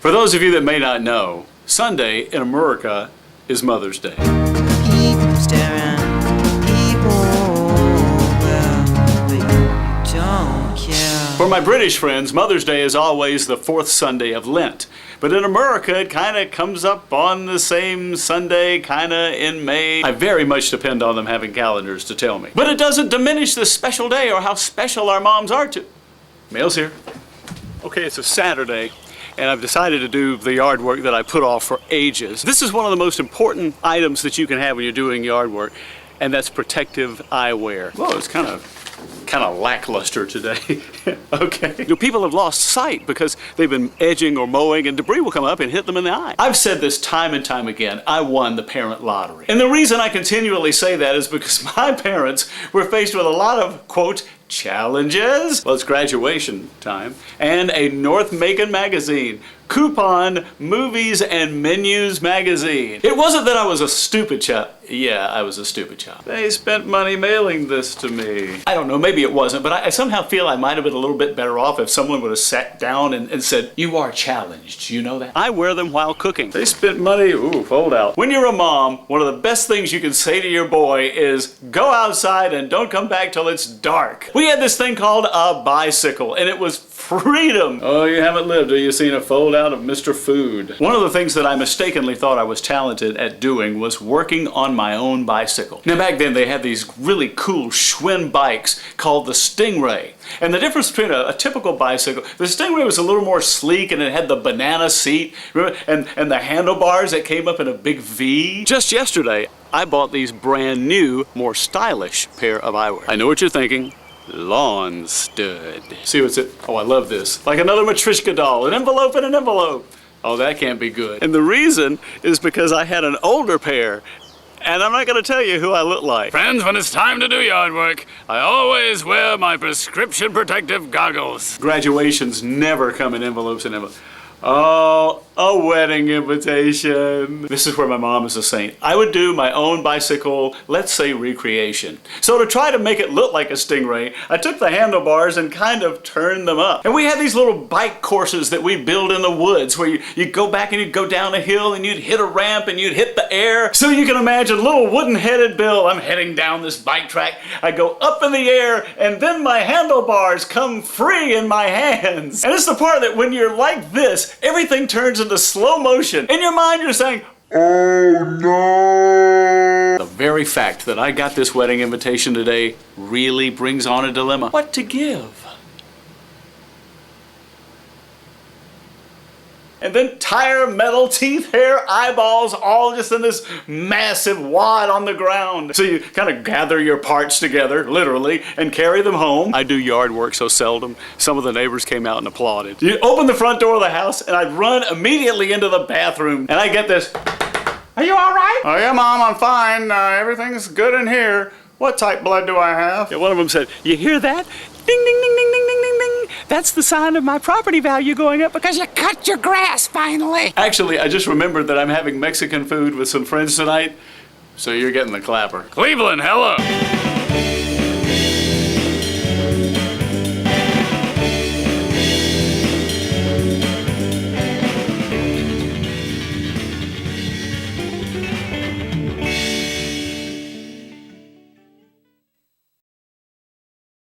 For those of you that may not know, Sunday in America is Mother's Day. People staring, people will, don't care. For my British friends, Mother's Day is always the fourth Sunday of Lent. But in America, it kind of comes up on the same Sunday, kind of in May. I very much depend on them having calendars to tell me. But it doesn't diminish this special day or how special our moms are to. Mail's here. Okay, it's a Saturday, and I've decided to do the yard work that I put off for ages. This is one of the most important items that you can have when you're doing yard work, and that's protective eyewear. Whoa, it's kind of lackluster today. Okay. You know, people have lost sight because they've been edging or mowing and debris will come up and hit them in the eye. I've said this time and time again, I won the parent lottery. And the reason I continually say that is because my parents were faced with a lot of, quote, challenges. Well, it's graduation time. And a North Macon magazine. Coupon, Movies, and Menus magazine. It wasn't that I was a stupid child. Yeah, I was a stupid child. They spent money mailing this to me. I don't know, maybe it wasn't, but I somehow feel I might have been a little bit better off if someone would have sat down and said, you are challenged, you know that? I wear them while cooking. They spent money, ooh, fold out. When you're a mom, one of the best things you can say to your boy is, go outside and don't come back till it's dark. We had this thing called a bicycle, and it was freedom. Oh, you haven't lived till you've seen a fold out of Mr. Food. One of the things that I mistakenly thought I was talented at doing was working on my own bicycle. Now back then they had these really cool Schwinn bikes called the Stingray. And the difference between a typical bicycle, the Stingray was a little more sleek and it had the banana seat, remember? And the handlebars that came up in a big V. Just yesterday, I bought these brand new, more stylish pair of eyewear. I know what you're thinking. Lawn stud. See what's it? Oh, I love this. Like another Matryoshka doll, an envelope in an envelope. Oh, that can't be good. And the reason is because I had an older pair, and I'm not going to tell you who I look like. Friends, when it's time to do yard work, I always wear my prescription protective goggles. Graduations never come in envelopes and envelopes. Oh, a wedding invitation. This is where my mom is a saint. I would do my own bicycle, let's say recreation. So to try to make it look like a Stingray, I took the handlebars and kind of turned them up. And we had these little bike courses that we build in the woods where you'd go back and you'd go down a hill and you'd hit a ramp and you'd hit the air. So you can imagine little wooden-headed Bill, I'm heading down this bike track. I go up in the air and then my handlebars come free in my hands. And it's the part that when you're like this, everything turns into slow motion. In your mind, you're saying, oh no! The very fact that I got this wedding invitation today really brings on a dilemma. What to give? And then tire, metal, teeth, hair, eyeballs, all just in this massive wad on the ground. So you kind of gather your parts together, literally, and carry them home. I do yard work so seldom, some of the neighbors came out and applauded. You open the front door of the house, and I'd run immediately into the bathroom, and I get this, are you all right? Oh yeah, Mom, I'm fine. Everything's good in here. What type blood do I have? Yeah, one of them said, you hear that? Ding, ding, ding, ding, ding, ding, ding, ding. That's the sign of my property value going up because you cut your grass finally. Actually, I just remembered that I'm having Mexican food with some friends tonight, so you're getting the clapper. Cleveland, hello.